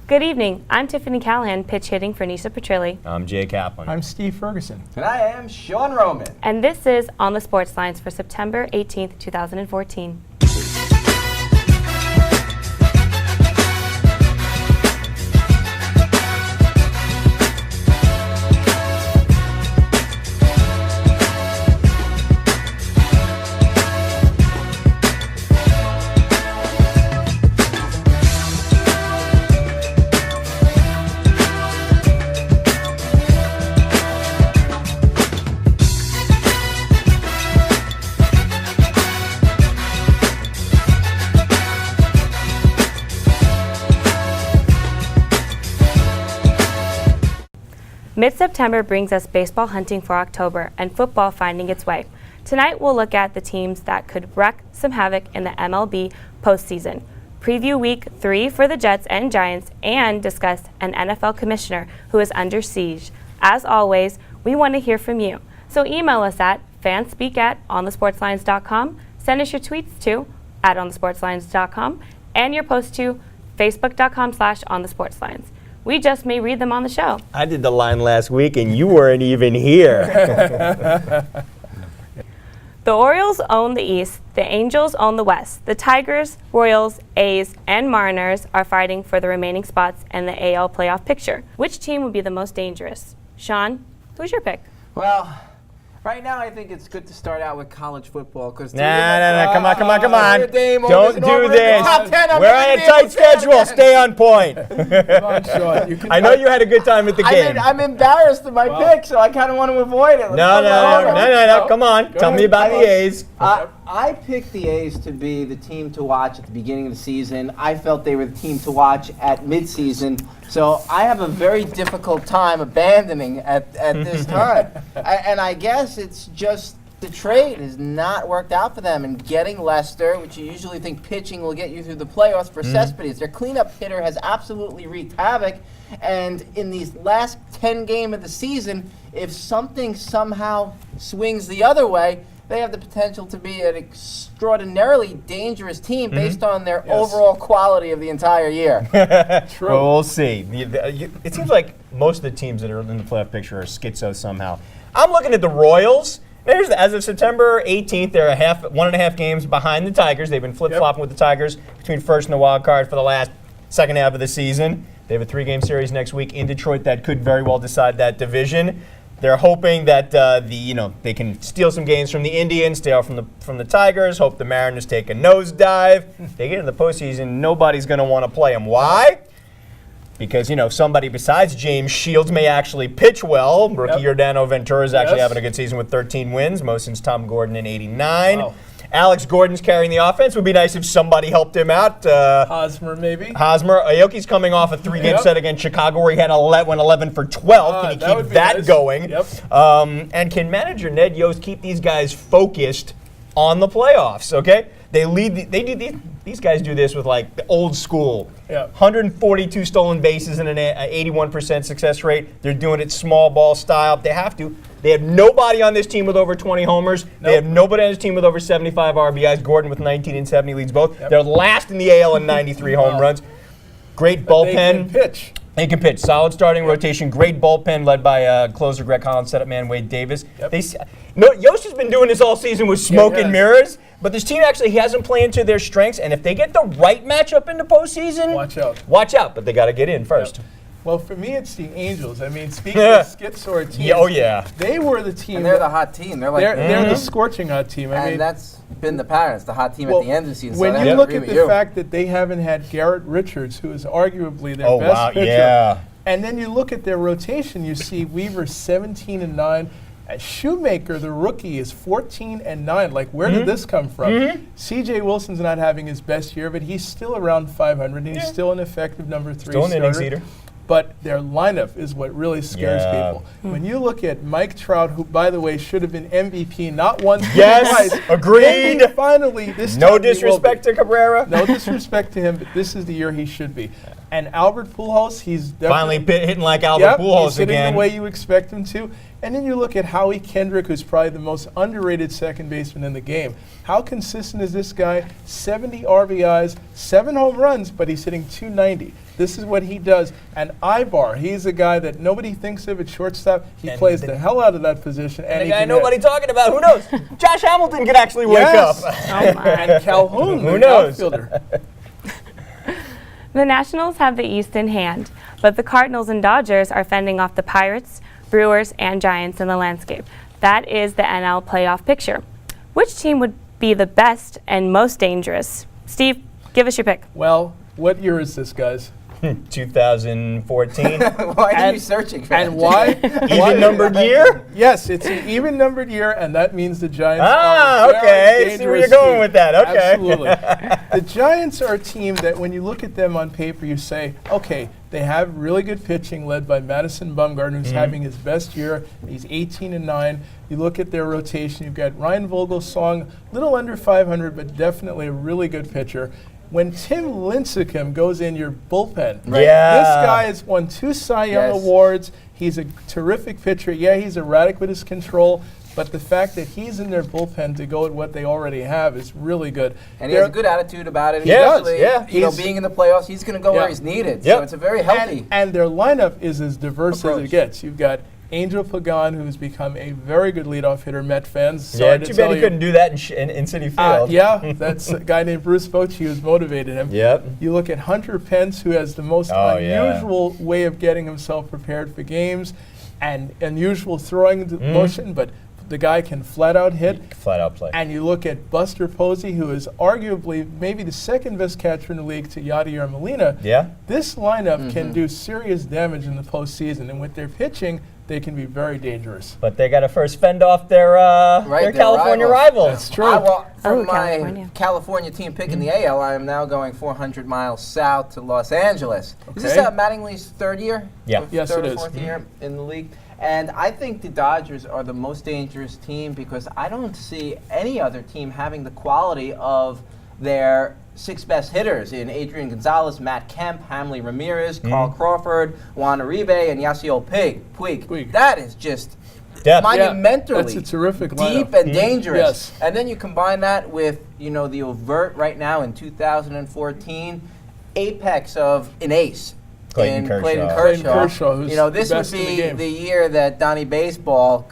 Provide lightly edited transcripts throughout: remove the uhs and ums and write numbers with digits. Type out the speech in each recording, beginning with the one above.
Good evening. I'm Tiffany Callahan, pitch hitting for Nisa Petrilli. I'm Jay Kaplan. I'm Steve Ferguson. And I am Sean Roman. And this is On the Sportslines for September 18th, 2014. Mid-September brings us baseball hunting for October and football finding its way. Tonight we'll look at the teams that could wreak some havoc in the MLB postseason, preview Week 3 for the Jets and Giants, and discuss an NFL commissioner who is under siege. As always, we want to hear from you. So email us at fanspeak@onthesportslines.com, send us your tweets to @onthesportslines.com, and your posts to facebook.com/onthesportslines. We just may read them on the show. I did the line last week and you weren't even here. The Orioles own the East, the Angels own the West. The Tigers, Royals, A's, and Mariners are fighting for the remaining spots in the AL playoff picture. Which team would be the most dangerous? Sean, who's your pick? Well, right now I think it's good to start out with college football because Come on. Don't do this. Top 10, we're on a tight schedule. Stay on point. Come on, Sean. I know you had a good time at the game. I'm embarrassed of my pick, so I kind of want to avoid it. No. Come on. Tell me about the A's. I picked the A's to be the team to watch at the beginning of the season. I felt they were the team to watch at midseason. So I have a very difficult time abandoning at this time. And I guess it's just the trade has not worked out for them. And getting Lester, which you usually think pitching will get you through the playoffs for Cespedes. Their cleanup hitter has absolutely wreaked havoc. And in these last 10 games of the season, if something somehow swings the other way, they have the potential to be an extraordinarily dangerous team based on their overall quality of the entire year. True. Well, we'll see. It seems like most of the teams that are in the playoff picture are schizo somehow. I'm looking at the Royals. As of September 18th, they're 1.5 games behind the Tigers. They've been flip-flopping with the Tigers between first and the wild card for the last second half of the season. They have a 3-game series next week in Detroit that could very well decide that division. They're hoping that they can steal some games from the Indians, stay off from the Tigers, hope the Mariners take a nosedive. They get into the postseason, nobody's going to want to play them. Why? Because, somebody besides James Shields may actually pitch well. Rookie Yordano Ventura is actually having a good season with 13 wins, most since Tom Gordon in '89. Wow. Alex Gordon's carrying the offense. Would be nice if somebody helped him out. Hosmer, maybe. Aoki's coming off a 3-game set against Chicago where he had 11 for 12. Can he keep that going? Yep. And can manager Ned Yost keep these guys focused on the playoffs? Okay, these guys do this with like the old school. 142 stolen bases and an 81% success rate. They're doing it small ball style. They have to. They have nobody on this team with over 20 homers. They have nobody on this team with over 75 RBIs. Gordon with 19 and 70 leads both. They're last in the AL in 93 home runs. Great bullpen. They can pitch. They can pitch. Solid starting rotation. Great bullpen led by closer Greg Collins, setup man Wade Davis. Yost has been doing this all season with smoke and mirrors, but this team actually hasn't played to their strengths. And if they get the right matchup in the postseason, watch out. But they got to get in first. Well, for me, it's the Angels. I mean, speaking of schizoid teams, they were the team. And they're the hot team. They're the scorching hot team. I mean, that's been the pattern. It's the hot team at the end of the season. When you look at the fact that they haven't had Garrett Richards, who is arguably their best pitcher, and then you look at their rotation, you see Weaver 17-9. Shoemaker, the rookie, is 14-9. Like, where did this come from? C.J. Wilson's not having his best year, but he's still around 500, and he's still an effective number 3 still an innings eater. But their lineup is what really scares people. When you look at Mike Trout, who, by the way, should have been MVP not once, but twice. Agreed. Finally, this no disrespect to Cabrera. No disrespect to him, but this is the year he should be. And Albert Pujols, he's finally hitting like Albert Pujols he's hitting again. the way you expect him to. And then you look at Howie Kendrick, who's probably the most underrated second baseman in the game. How consistent is this guy? 70 RBIs, 7 home runs, but he's hitting .290. This is what he does. And Ibar, he's a guy that nobody thinks of at shortstop. He plays the hell out of that position. And the guy nobody talking about, who knows? Josh Hamilton could actually wake up. And Calhoun, who knows? Outfielder. The Nationals have the East in hand, but the Cardinals and Dodgers are fending off the Pirates, Brewers, and Giants in the landscape. That is the NL playoff picture. Which team would be the best and most dangerous? Steve, give us your pick. Well, what year is this, guys? 2014. Why are you searching for And that? why? Even numbered year? Yes, it's an even numbered year, and that means the Giants are a okay. very See where you're dangerous going team. with that. Okay. Absolutely. The Giants are a team that when you look at them on paper, you say, okay, they have really good pitching led by Madison Bumgarner, who's having his best year. He's 18-9. You look at their rotation, you've got Ryan Vogelsong, a little under 500, but definitely a really good pitcher. When Tim Lincecum goes in your bullpen, this guy has won 2 Cy Young Awards. He's a terrific pitcher. Yeah, he's erratic with his control, but the fact that he's in their bullpen to go at what they already have is really good. And he has a good attitude about it. Yeah, You know, being in the playoffs, he's going to go where he's needed. So it's a very healthy. And their lineup is as diverse as it gets. You've got Angel Pagan, who's become a very good leadoff hitter. Met fans. Too bad he couldn't do that in Citi Field. That's a guy named Bruce Bochy who's motivated him. You look at Hunter Pence, who has the most unusual way of getting himself prepared for games and unusual throwing motion, but the guy can flat out hit. Flat out play. And you look at Buster Posey, who is arguably maybe the second best catcher in the league to Yadier Molina. This lineup can do serious damage in the postseason, and with their pitching, they can be very dangerous. But they got to first fend off their California rivals. That's true. For my California team pick in the AL, I am now going 400 miles south to Los Angeles. Is this Mattingly's third year? Yeah. Yes, third it or is. fourth year in the league. And I think the Dodgers are the most dangerous team because I don't see any other team having the quality of their 6 best hitters in Adrian Gonzalez, Matt Kemp, Hamley Ramirez, Carl Crawford, Juan Uribe, and Yasiel Puig. That is just monumentally that's a terrific deep lineup. and dangerous. And then you combine that with, the overt right now in 2014 apex of an ace. Clayton Kershaw, who's this the would best in the be game. the year that Donnie Baseball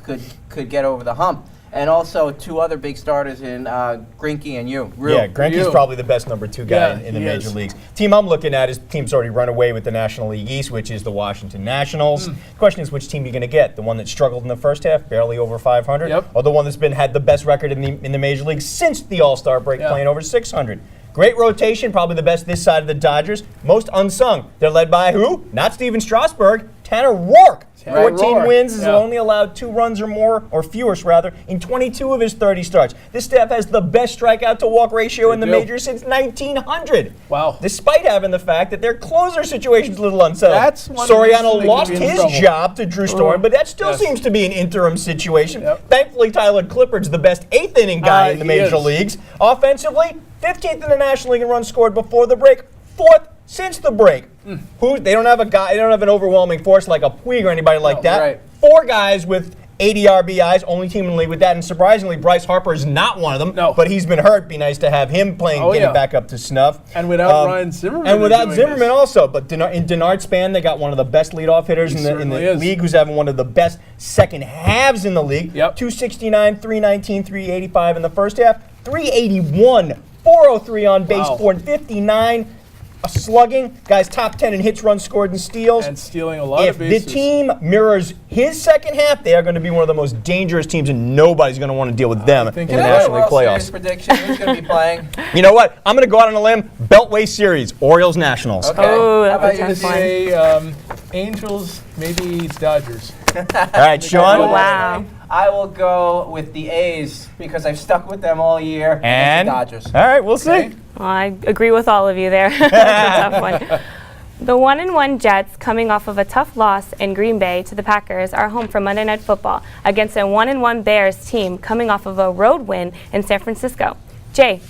could get over the hump. And also 2 other big starters in Greinke and Yu. Greinke's probably the best number 2 guy in the major leagues. Team I'm looking at is the team's already run away with the National League East, which is the Washington Nationals. The question is, which team are you going to get? The one that struggled in the first half, barely over 500, or the one that's had the best record in the major leagues since the All-Star break, playing over 600? Great rotation, probably the best this side of the Dodgers. Most unsung. They're led by who? Not Steven Strasburg, Tanner Roark. 14 wins, has only allowed 2 runs or more, or fewer rather, in 22 of his 30 starts. This staff has the best strikeout to walk ratio in the majors since 1900. Wow. Despite having the fact that their closer situation's a little unsettled. Soriano lost his job to Drew Storen, but that still seems to be an interim situation. Thankfully, Tyler Clippard's the best 8th inning guy in the major leagues. Offensively, 15th in the National League in runs scored before the break, 4th since the break. They don't have an overwhelming force like a Puig or anybody like that. 4 guys with 80 RBIs, only team in the league with that. And surprisingly, Bryce Harper is not one of them. But he's been hurt. Be nice to have him playing, getting back up to snuff. And without Ryan Zimmerman. And without Zimmerman also. But in Denard Span, they got one of the best leadoff hitters in the league, who's having one of the best second halves in the league. 269, 319, 385 in the first half, 381, 403 on base, 459. Slugging, guys top 10 in hits, runs scored, and steals. And stealing a lot of bases. If the team mirrors his second half, they are going to be one of the most dangerous teams, and nobody's going to want to deal with them in the National League playoffs. Prediction, who's going to be playing? You know what? I'm going to go out on a limb. Beltway Series, Orioles Nationals. Okay. Oh, How about that's you? Say Angels, maybe Dodgers. All right, Sean. Oh, wow. I will go with the A's because I've stuck with them all year. And the Dodgers. All right, we'll see. Well, I agree with all of you there. That's a tough one. The 1-1 Jets, coming off of a tough loss in Green Bay to the Packers, are home for Monday Night Football against a 1-1 Bears team coming off of a road win in San Francisco. Jay,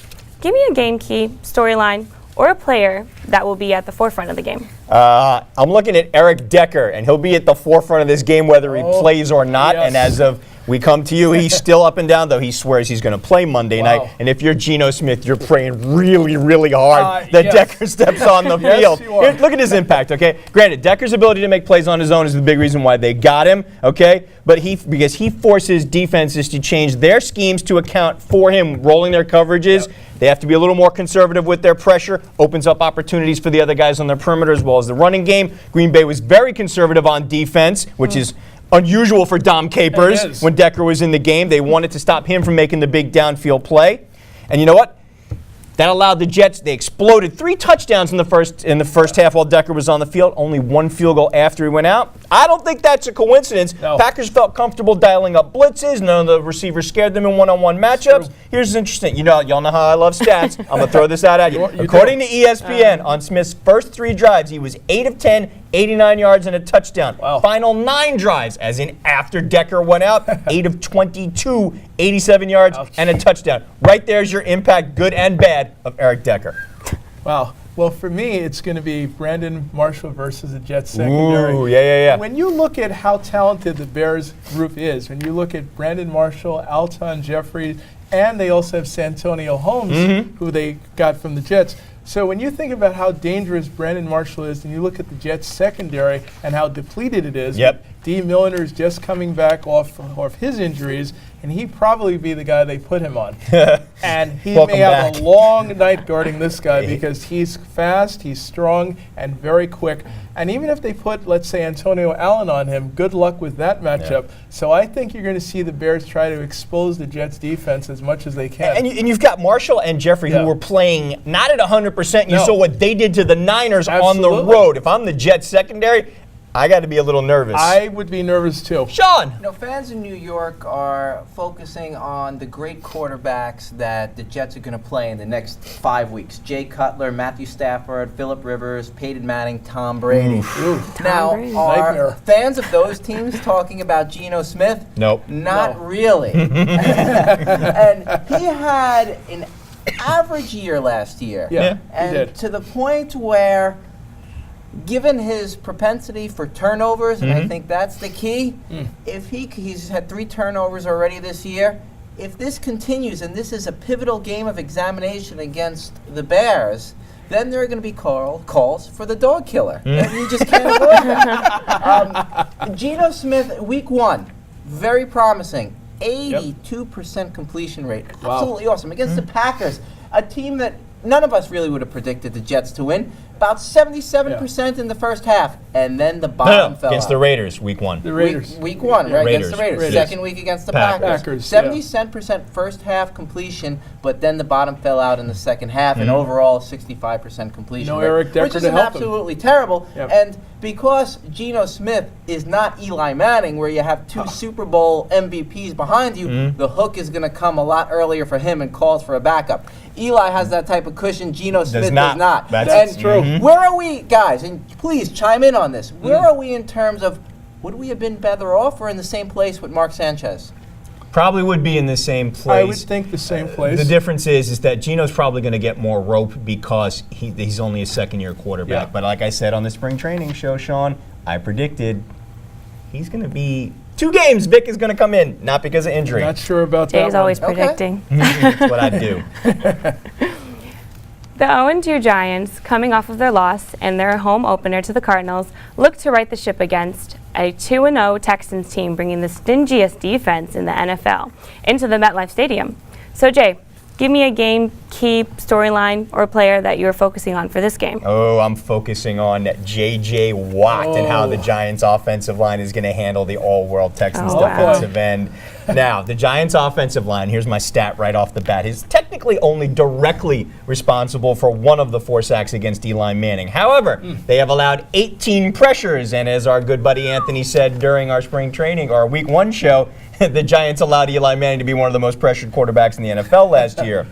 give me a game key, storyline, or a player that will be at the forefront of the game. I'm looking at Eric Decker, and he'll be at the forefront of this game whether he plays or not. Yes. And as of we come to you, he's still up and down, though he swears he's going to play Monday night. And if you're Geno Smith, you're praying really, really hard that Decker steps on the field. Here, look at his impact, okay? Granted, Decker's ability to make plays on his own is the big reason why they got him, okay? But because he forces defenses to change their schemes to account for him rolling their coverages. They have to be a little more conservative with their pressure, opens up opportunities for the other guys on their perimeter as well as the running game. Green Bay was very conservative on defense, which is unusual for Dom Capers when Decker was in the game. They wanted to stop him from making the big downfield play. And you know what? That allowed the Jets, they exploded 3 touchdowns in the first half while Decker was on the field, only 1 field goal after he went out. I don't think that's a coincidence. No. Packers felt comfortable dialing up blitzes. None of the receivers scared them in one-on-one matchups. Here's interesting. Y'all know how I love stats. I'm going to throw this out at you. According to ESPN, on Smith's first 3 drives, he was 8 of 10, 89 yards and a touchdown. Final 9 drives, as in after Decker went out, 8 of 22, 87 yards and a touchdown. Right there's your impact, good and bad, of Eric Decker. Wow. Well, for me, it's going to be Brandon Marshall versus the Jets secondary. Ooh, yeah. When you look at how talented the Bears group is, when you look at Brandon Marshall, Alton Jeffries, and they also have Santonio Holmes, who they got from the Jets. So when you think about how dangerous Brandon Marshall is, and you look at the Jets secondary and how depleted it is, D. Milliner is just coming back off his injuries, and he'd probably be the guy they put him on. And he may have a long night guarding this guy because he's fast, he's strong, and very quick. And even if they put, let's say, Antonio Allen on him, good luck with that matchup. So I think you're going to see the Bears try to expose the Jets' defense as much as they can. And you've got Marshall and Jeffrey who were playing not at 100%. You saw what they did to the Niners on the road. If I'm the Jets secondary, I got to be a little nervous. I would be nervous too. Sean! Fans in New York are focusing on the great quarterbacks that the Jets are going to play in the next 5 weeks. Jay Cutler, Matthew Stafford, Phillip Rivers, Peyton Manning, Tom Brady. Now, are fans of those teams talking about Geno Smith? Nope. Not really. And he had an average year last year. And he did. To the point where, given his propensity for turnovers, and I think that's the key, if he's had 3 turnovers already this year, if this continues and this is a pivotal game of examination against the Bears, then there are going to be calls for the dog killer. And you just can't avoid it. Geno Smith, week 1, very promising. 82% completion rate. Absolutely awesome. Against the Packers, a team that none of us really would have predicted the Jets to win. About 77% in the first half, and then the bottom fell against out. the Raiders, week 1. The Raiders. Week 1, right? Against the Raiders. Second week against the Packers. 77% first half completion, but then the bottom fell out in the second half, and overall 65% completion rate, Eric Decker which is to help absolutely terrible. And because Geno Smith is not Eli Manning, where you have 2 Super Bowl MVPs behind you, the hook is going to come a lot earlier for him and calls for a backup. Eli has that type of cushion. Geno Smith does not. That's true. Where are we, guys? And please chime in on this. Where are we in terms of, would we have been better off or in the same place with Mark Sanchez? Probably would be in the same place. I would think the same place. The difference is that Geno's probably going to get more rope because he's only a second-year quarterback. But like I said on the spring training show, Sean, I predicted he's going to be 2 games. Vic is going to come in, not because of injury. Not sure about that. Jay's always predicting. That's what I do. The 0-2 Giants, coming off of their loss and their home opener to the Cardinals, look to right the ship against a 2-0 Texans team, bringing the stingiest defense in the NFL into the MetLife Stadium. So, Jay, give me a game, key, storyline, or player that you're focusing on for this game. Oh, I'm focusing on J.J. Watt and how the Giants' offensive line is going to handle the all-world Texans defensive end. Now, the Giants' offensive line, here's my stat right off the bat, is technically only directly responsible for 1 of the 4 sacks against Eli Manning. However, they have allowed 18 pressures, and as our good buddy Anthony said during our spring training, our week 1 show, the Giants allowed Eli Manning to be one of the most pressured quarterbacks in the NFL last year.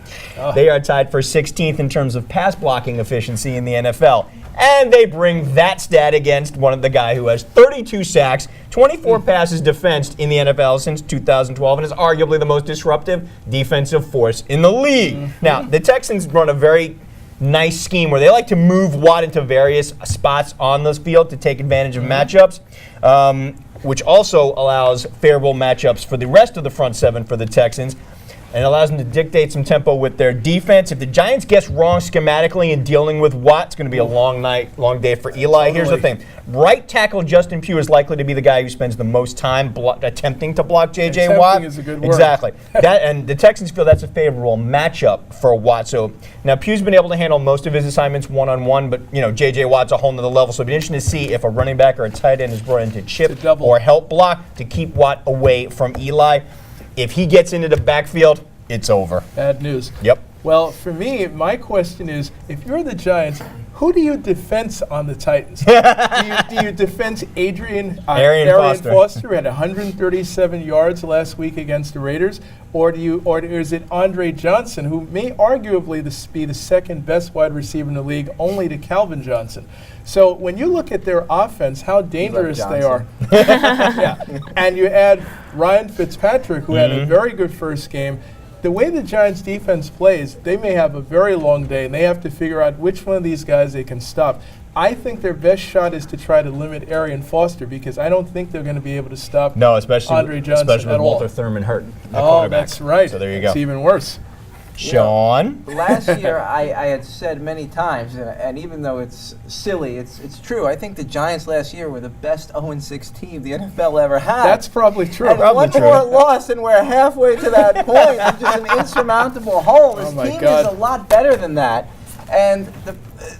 They are tied for 16th in terms of pass blocking efficiency in the NFL. And they bring that stat against one of the guy who has 32 sacks, 24 passes defensed in the NFL since 2012, and is arguably the most disruptive defensive force in the league. Now, the Texans run a very nice scheme where they like to move Watt into various spots on this field to take advantage of matchups, which also allows favorable matchups for the rest of the front seven for the Texans. And allows them to dictate some tempo with their defense. If the Giants guess wrong schematically in dealing with Watt, it's going to be a long day for Eli. Here's the thing. Right tackle Justin Pugh is likely to be the guy who spends the most time attempting to block J.J. Watt. Is a good word. Exactly. And the Texans feel that's a favorable matchup for Watt. So now Pugh's been able to handle most of his assignments one-on-one, but J.J. Watt's a whole nother level. So it'll be interesting to see if a running back or a tight end is brought in to chip or help block to keep Watt away from Eli. If he gets into the backfield, it's over. Bad news. Yep. Well, for me, my question is, if you're the Giants, who do you defense on the Titans? do you defense Arian Foster, who had 137 yards last week against the Raiders, or is it Andre Johnson, who may arguably be the second best wide receiver in the league, only to Calvin Johnson? So when you look at their offense, how dangerous they are, and you add Ryan Fitzpatrick, who had a very good first game. The way the Giants defense plays, they may have a very long day, and they have to figure out which one of these guys they can stop. I think their best shot is to try to limit Arian Foster, because I don't think they're going to be able to stop Andre Johnson especially with at Walter all. Thurman hurt. Oh, that's right. So there you go. It's even worse. Sean? Last year, I had said many times, and even though it's silly, it's true. I think the Giants last year were the best 0-6 team the NFL ever had. That's probably true. And one more loss, and we're halfway to that point. It's just an insurmountable hole. This team is a lot better than that. And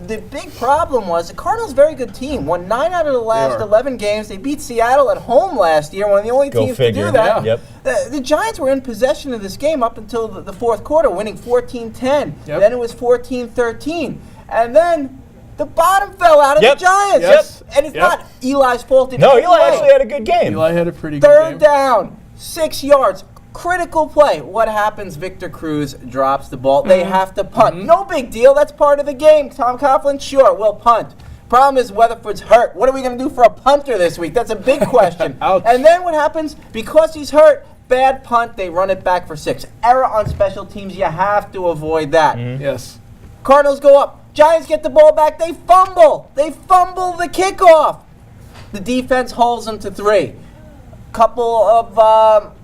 the big problem was the Cardinals' a very good team. Won 9 out of the last 11 games. They beat Seattle at home last year, one of the only teams to do that. Yep. The Giants were in possession of this game up until the fourth quarter, winning 14-10. Yep. Then it was 14-13. And then the bottom fell out of the Giants. And it's not Eli's fault. No, Eli actually had a good game. Eli had a pretty good game. Third down, 6 yards. Critical play. What happens? Victor Cruz drops the ball. They have to punt. No big deal. That's part of the game. Tom Coughlin, sure, we'll punt. Problem is Weatherford's hurt. What are we going to do for a punter this week? That's a big question. And then what happens? Because he's hurt, bad punt, they run it back for 6. Error on special teams. You have to avoid that. Yes. Cardinals go up. Giants get the ball back. They fumble. They fumble the kickoff. The defense holds them to 3. Couple of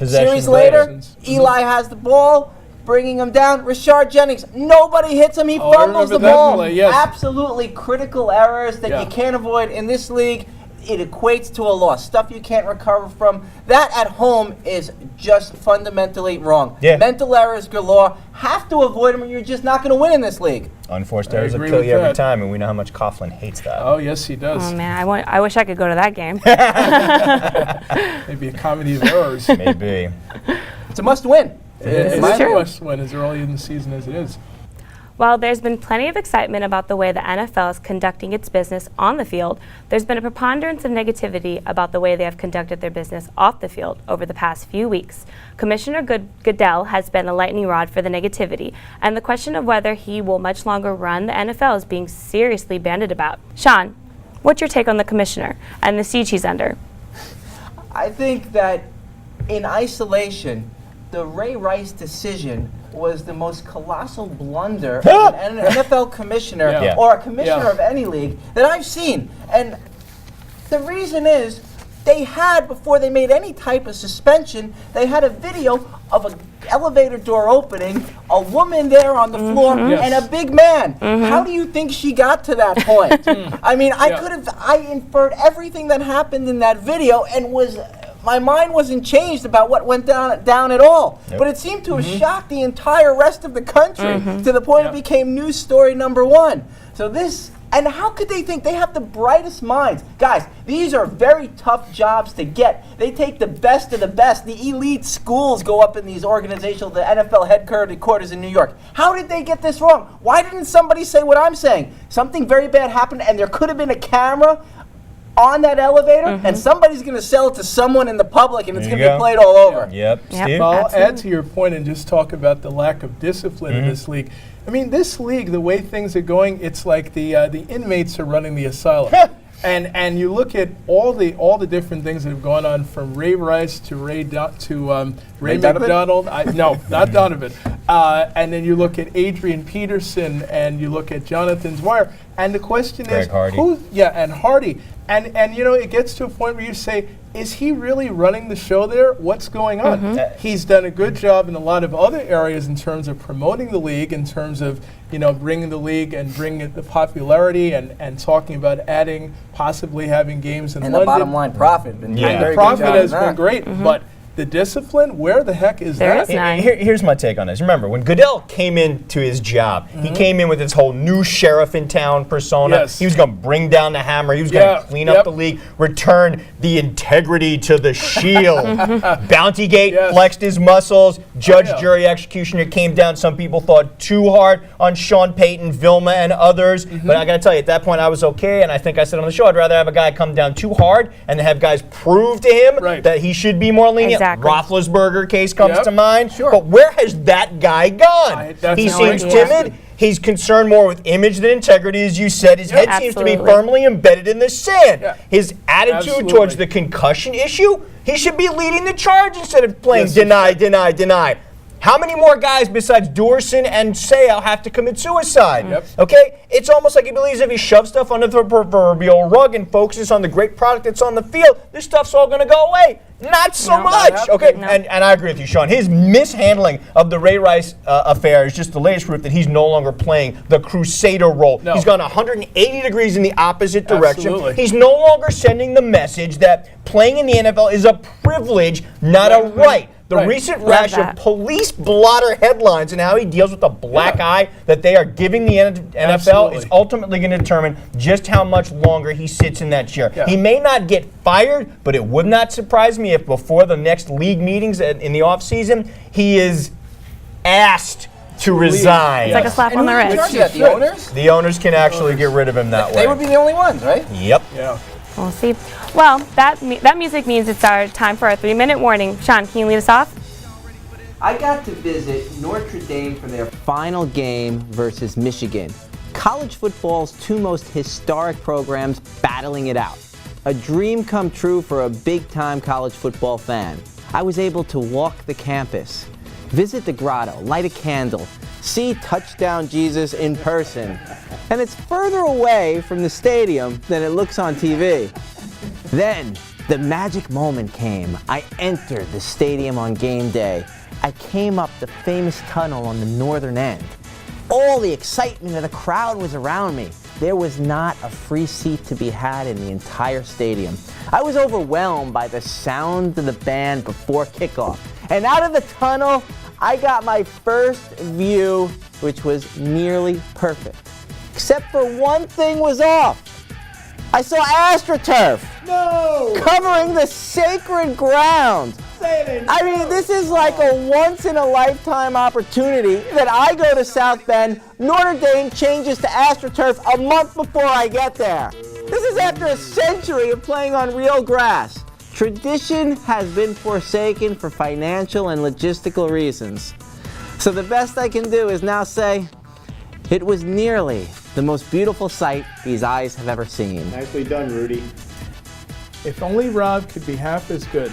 series later, Eli has the ball, bringing him down. Rashard Jennings, nobody hits him. He fumbles the ball. Absolutely critical errors that you can't avoid in this league. It equates to a loss. Stuff you can't recover from. That at home is just fundamentally wrong. Mental errors galore. Have to avoid them or you're just not going to win in this league. Unforced errors will kill you every time, and we know how much Coughlin hates that. Oh, yes, he does. Oh, man, I wish I could go to that game. Maybe a comedy of errors. Maybe. It's a must-win. It's a must-win as early in the season as it is. While there's been plenty of excitement about the way the NFL is conducting its business on the field, there's been a preponderance of negativity about the way they have conducted their business off the field over the past few weeks. Commissioner Goodell has been a lightning rod for the negativity, and the question of whether he will much longer run the NFL is being seriously bandied about. Sean, what's your take on the commissioner and the siege he's under? I think that in isolation, the Ray Rice decision was the most colossal blunder of an NFL commissioner or a commissioner of any league that I've seen. And the reason is they had, before they made any type of suspension, they had a video of an elevator door opening, a woman there on the floor, and a big man. How do you think she got to that point? I mean, I inferred everything that happened in that video and my mind wasn't changed about what went down at all. But it seemed to have shocked the entire rest of the country to the point it became news story number 1. So and how could they think they have the brightest minds? Guys, these are very tough jobs to get. They take the best of the best. The elite schools go up in these organizational, the NFL headquarters in New York. How did they get this wrong? Why didn't somebody say what I'm saying? Something very bad happened and there could have been a camera on that elevator, and somebody's going to sell it to someone in the public, and it's going to be played all over. Steve? Well, I'll add to your point and just talk about the lack of discipline in this league. I mean, this league, the way things are going, it's like the inmates are running the asylum. And you look at all the different things that have gone on, from Ray Rice to Ray McDonald. No, not Donovan. And then you look at Adrian Peterson, and you look at Jonathan Dwyer. And the question is, Hardy. And Hardy. And it gets to a point where you say, is he really running the show there? What's going on? He's done a good job in a lot of other areas in terms of promoting the league, in terms of bringing the league and bringing it the popularity, and talking about possibly having games in and London. the bottom line profit. And the profit has been great, but the discipline, where the heck is that? Here's my take on this. Remember, when Goodell came into his job, he came in with his whole new sheriff in town persona. Yes. He was going to bring down the hammer. He was going to clean up the league, return the integrity to the shield. Bountygate flexed his muscles. Judge, jury, executioner came down. Some people thought too hard on Sean Payton, Vilma, and others. But I got to tell you, at that point, I was okay. And I think I said on the show, I'd rather have a guy come down too hard and have guys prove to him that he should be more lenient. Exactly. Roethlisberger case comes to mind. Sure. But where has that guy gone? He seems timid. He's concerned more with image than integrity, as you said. His head seems to be firmly embedded in the sand. His attitude towards the concussion issue, he should be leading the charge instead of playing deny. How many more guys besides Dorson and Sale have to commit suicide? Okay? It's almost like he believes if he shoves stuff under the proverbial rug and focuses on the great product that's on the field, this stuff's all going to go away. Not so much. Okay? No. And I agree with you, Sean. His mishandling of the Ray Rice affair is just the latest proof that he's no longer playing the crusader role. No. He's gone 180 degrees in the opposite direction. Absolutely. He's no longer sending the message that playing in the NFL is a privilege, not a right. The recent rash of police blotter headlines and how he deals with the black eye that they are giving the NFL is ultimately going to determine just how much longer he sits in that chair. He may not get fired, but it would not surprise me if before the next league meetings in the offseason, he is asked to resign. It's like a slap on the wrist. The owners? The owners can actually get rid of him that way. They would be the only ones, right? Yep. Yeah. We'll see. Well, that music means it's our time for our 3-minute warning. Sean, can you lead us off? I got to visit Notre Dame for their final game versus Michigan. College football's two most historic programs battling it out. A dream come true for a big-time college football fan. I was able to walk the campus, visit the grotto, light a candle, see Touchdown Jesus in person. And it's further away from the stadium than it looks on TV. Then, the magic moment came. I entered the stadium on game day. I came up the famous tunnel on the northern end. All the excitement of the crowd was around me. There was not a free seat to be had in the entire stadium. I was overwhelmed by the sound of the band before kickoff. And out of the tunnel, I got my first view, which was nearly perfect. Except for one thing was off. I saw AstroTurf covering the sacred ground. I mean, this is like a once-in-a-lifetime opportunity that I go to South Bend, Notre Dame changes to AstroTurf a month before I get there. This is after a century of playing on real grass. Tradition has been forsaken for financial and logistical reasons. So the best I can do is now say, it was nearly the most beautiful sight these eyes have ever seen. Nicely done, Rudy. If only Rob could be half as good.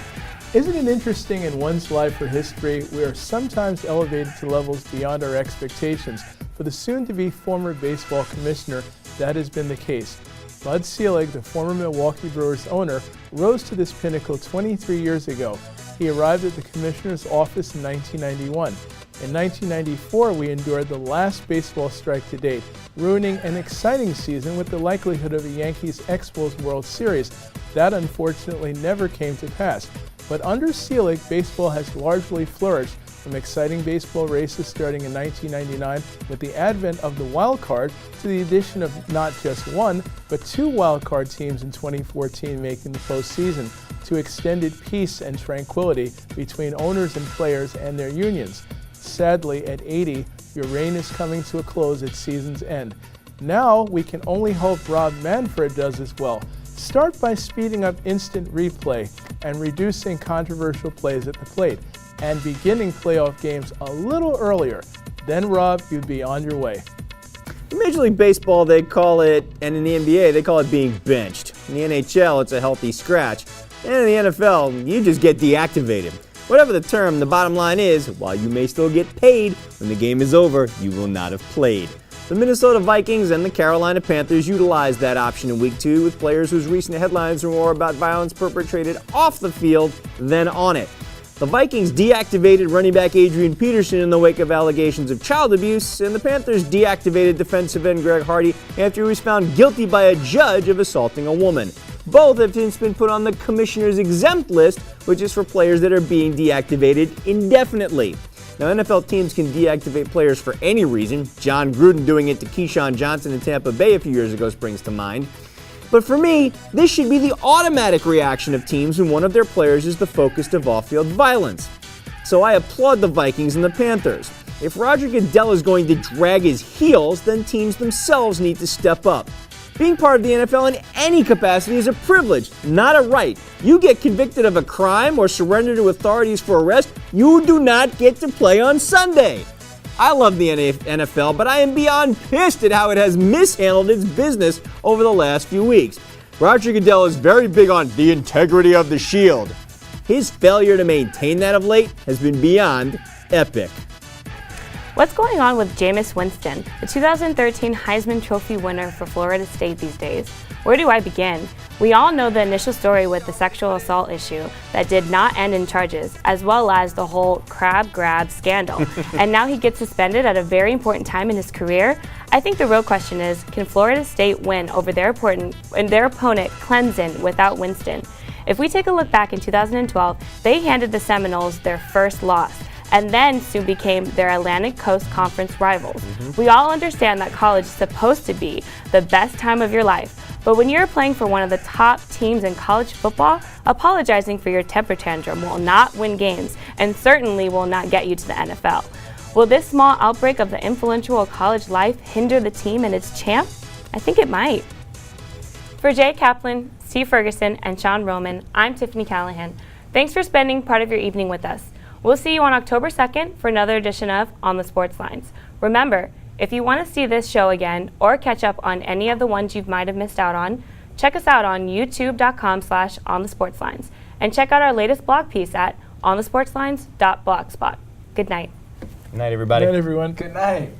Isn't it interesting in one's life or history, we are sometimes elevated to levels beyond our expectations? For the soon-to-be former baseball commissioner, that has been the case. Bud Selig, the former Milwaukee Brewers owner, rose to this pinnacle 23 years ago. He arrived at the commissioner's office in 1991. In 1994, we endured the last baseball strike to date, ruining an exciting season with the likelihood of a Yankees-Expos World Series. That unfortunately never came to pass. But under Selig, baseball has largely flourished, from exciting baseball races starting in 1999 with the advent of the wild card to the addition of not just one, but two wild card teams in 2014 making the postseason, to extended peace and tranquility between owners and players and their unions. Sadly, at 80, your reign is coming to a close at season's end. Now, we can only hope Rob Manfred does as well. Start by speeding up instant replay and reducing controversial plays at the plate, and beginning playoff games a little earlier. Then, Rob, you'd be on your way. In Major League Baseball, they call it, and in the NBA, they call it being benched. In the NHL, it's a healthy scratch. And in the NFL, you just get deactivated. Whatever the term, the bottom line is, while you may still get paid, when the game is over, you will not have played. The Minnesota Vikings and the Carolina Panthers utilized that option in Week 2 with players whose recent headlines were more about violence perpetrated off the field than on it. The Vikings deactivated running back Adrian Peterson in the wake of allegations of child abuse, and the Panthers deactivated defensive end Greg Hardy after he was found guilty by a judge of assaulting a woman. Both have since been put on the commissioner's exempt list, which is for players that are being deactivated indefinitely. Now, NFL teams can deactivate players for any reason. John Gruden doing it to Keyshawn Johnson in Tampa Bay a few years ago springs to mind. But for me, this should be the automatic reaction of teams when one of their players is the focus of off-field violence. So I applaud the Vikings and the Panthers. If Roger Goodell is going to drag his heels, then teams themselves need to step up. Being part of the NFL in any capacity is a privilege, not a right. You get convicted of a crime or surrender to authorities for arrest, you do not get to play on Sunday. I love the NFL, but I am beyond pissed at how it has mishandled its business over the last few weeks. Roger Goodell is very big on the integrity of the shield. His failure to maintain that of late has been beyond epic. What's going on with Jameis Winston, the 2013 Heisman Trophy winner for Florida State these days? Where do I begin? We all know the initial story with the sexual assault issue that did not end in charges, as well as the whole crab grab scandal. And now he gets suspended at a very important time in his career. I think the real question is, can Florida State win over their opponent Clemson without Winston? If we take a look back in 2012, they handed the Seminoles their first loss, and then soon became their Atlantic Coast Conference rivals. We all understand that college is supposed to be the best time of your life, but when you're playing for one of the top teams in college football, apologizing for your temper tantrum will not win games and certainly will not get you to the NFL. Will this small outbreak of the influential college life hinder the team and its champ? I think it might. For Jay Kaplan, Steve Ferguson, and Sean Roman, I'm Tiffany Callahan. Thanks for spending part of your evening with us. We'll see you on October 2nd for another edition of On the Sportslines. Remember, if you want to see this show again or catch up on any of the ones you might have missed out on, check us out on youtube.com/onthesportslines and check out our latest blog piece at onthesportslines.blogspot. Good night. Good night, everybody. Good night, everyone. Good night.